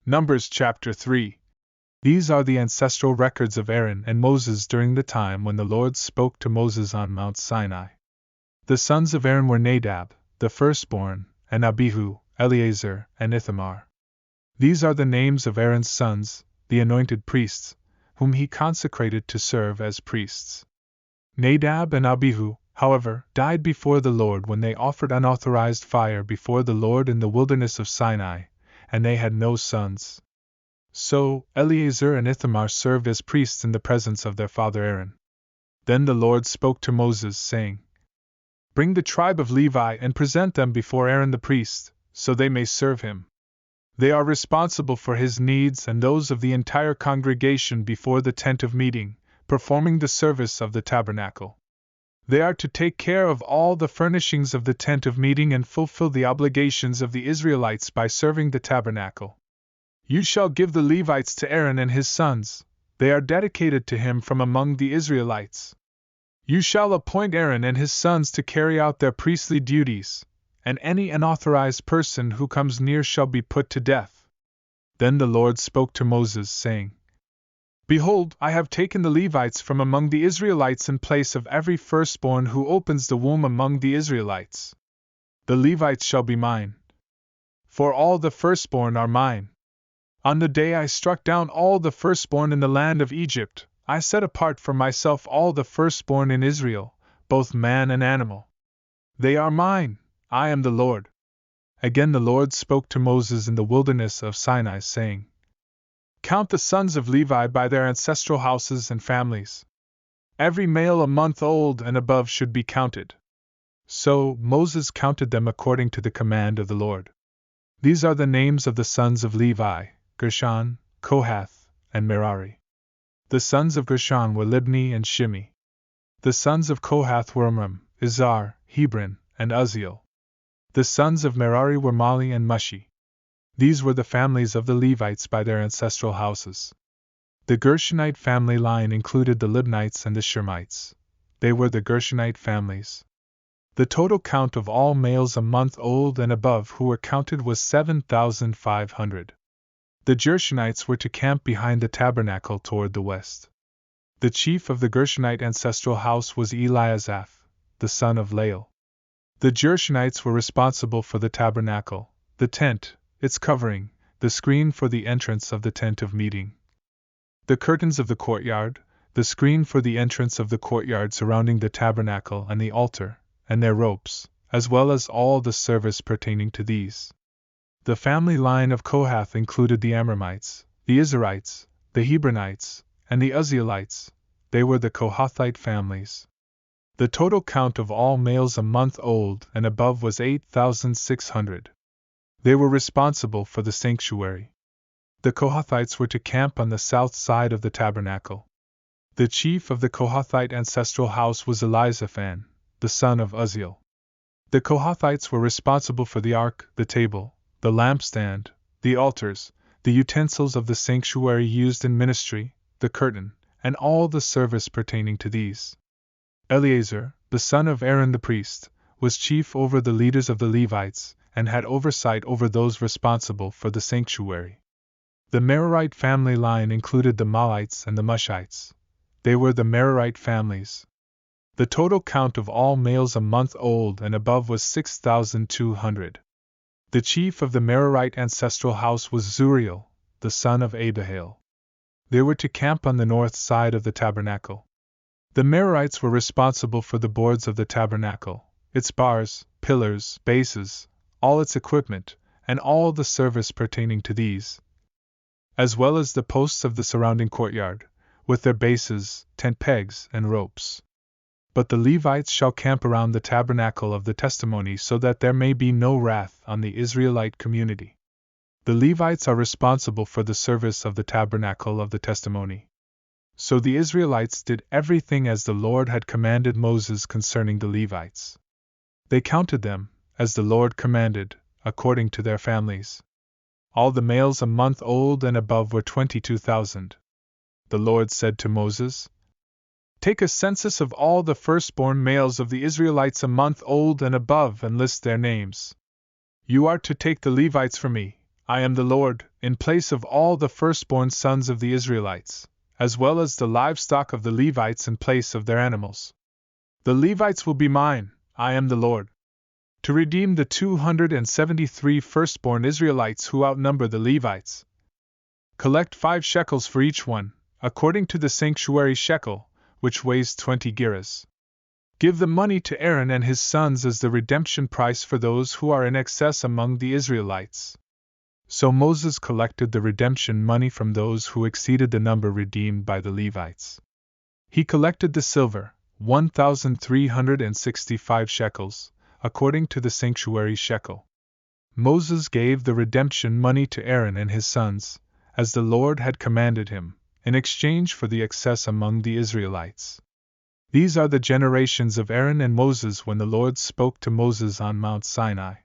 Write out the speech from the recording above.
Numbers chapter 3. These are the ancestral records of Aaron and Moses during the time when the Lord spoke to Moses on Mount Sinai. The sons of Aaron were Nadab, the firstborn, and Abihu, Eleazar, and Ithamar. These are the names of Aaron's sons, the anointed priests, whom he consecrated to serve as priests. Nadab and Abihu, however, died before the Lord when they offered unauthorized fire before the Lord in the wilderness of Sinai, and they had no sons. So, Eleazar and Ithamar served as priests in the presence of their father Aaron. Then the Lord spoke to Moses, saying, "Bring the tribe of Levi and present them before Aaron the priest, so they may serve him. They are responsible for his needs and those of the entire congregation before the tent of meeting, performing the service of the tabernacle. They are to take care of all the furnishings of the tent of meeting and fulfill the obligations of the Israelites by serving the tabernacle. You shall give the Levites to Aaron and his sons, they are dedicated to him from among the Israelites. You shall appoint Aaron and his sons to carry out their priestly duties, and any unauthorized person who comes near shall be put to death." Then the Lord spoke to Moses, saying, "Behold, I have taken the Levites from among the Israelites in place of every firstborn who opens the womb among the Israelites. The Levites shall be mine, for all the firstborn are mine. On the day I struck down all the firstborn in the land of Egypt, I set apart for myself all the firstborn in Israel, both man and animal. They are mine, I am the Lord." Again the Lord spoke to Moses in the wilderness of Sinai, saying, "Count the sons of Levi by their ancestral houses and families. Every male a month old and above should be counted." So Moses counted them according to the command of the Lord. These are the names of the sons of Levi: Gershon, Kohath, and Merari. The sons of Gershon were Libni and Shimi. The sons of Kohath were Amram, Izhar, Hebron, and Uzziel. The sons of Merari were Mali and Mushi. These were the families of the Levites by their ancestral houses. The Gershonite family line included the Libnites and the Shemites. They were the Gershonite families. The total count of all males a month old and above who were counted was 7,500. The Gershonites were to camp behind the tabernacle toward the west. The chief of the Gershonite ancestral house was Eliasaph, the son of Lael. The Gershonites were responsible for the tabernacle, the tent, its covering, the screen for the entrance of the tent of meeting, the curtains of the courtyard, the screen for the entrance of the courtyard surrounding the tabernacle and the altar, and their ropes, as well as all the service pertaining to these. The family line of Kohath included the Amramites, the Izharites, the Hebronites, and the Uzzielites. They were the Kohathite families. The total count of all males a month old and above was 8,600. They were responsible for the sanctuary. The Kohathites were to camp on the south side of the tabernacle. The chief of the Kohathite ancestral house was Elizaphan, the son of Uzziel. The Kohathites were responsible for the ark, the table, the lampstand, the altars, the utensils of the sanctuary used in ministry, the curtain, and all the service pertaining to these. Eleazar, the son of Aaron the priest, was chief over the leaders of the Levites, and had oversight over those responsible for the sanctuary. The Merarite family line included the Mahlites and the Mushites. They were the Merarite families. The total count of all males a month old and above was 6,200. The chief of the Merarite ancestral house was Zuriel, the son of Abihail. They were to camp on the north side of the tabernacle. The Merarites were responsible for the boards of the tabernacle, its bars, pillars, bases, all its equipment, and all the service pertaining to these, as well as the posts of the surrounding courtyard, with their bases, tent pegs, and ropes. But the Levites shall camp around the tabernacle of the testimony so that there may be no wrath on the Israelite community. The Levites are responsible for the service of the tabernacle of the testimony. So the Israelites did everything as the Lord had commanded Moses concerning the Levites. They counted them, as the Lord commanded, according to their families. All the males a month old and above were 22,000. The Lord said to Moses, "Take a census of all the firstborn males of the Israelites a month old and above and list their names. You are to take the Levites for me, I am the Lord, in place of all the firstborn sons of the Israelites, as well as the livestock of the Levites in place of their animals. The Levites will be mine, I am the Lord. To redeem the 273 firstborn Israelites who outnumber the Levites, collect 5 shekels for each one, according to the sanctuary shekel, which weighs 20 gerahs. Give the money to Aaron and his sons as the redemption price for those who are in excess among the Israelites. So Moses collected the redemption money from those who exceeded the number redeemed by the Levites. He collected the silver, 1,365 shekels, according to the sanctuary shekel. Moses gave the redemption money to Aaron and his sons, as the Lord had commanded him, in exchange for the excess among the Israelites. These are the generations of Aaron and Moses when the Lord spoke to Moses on Mount Sinai.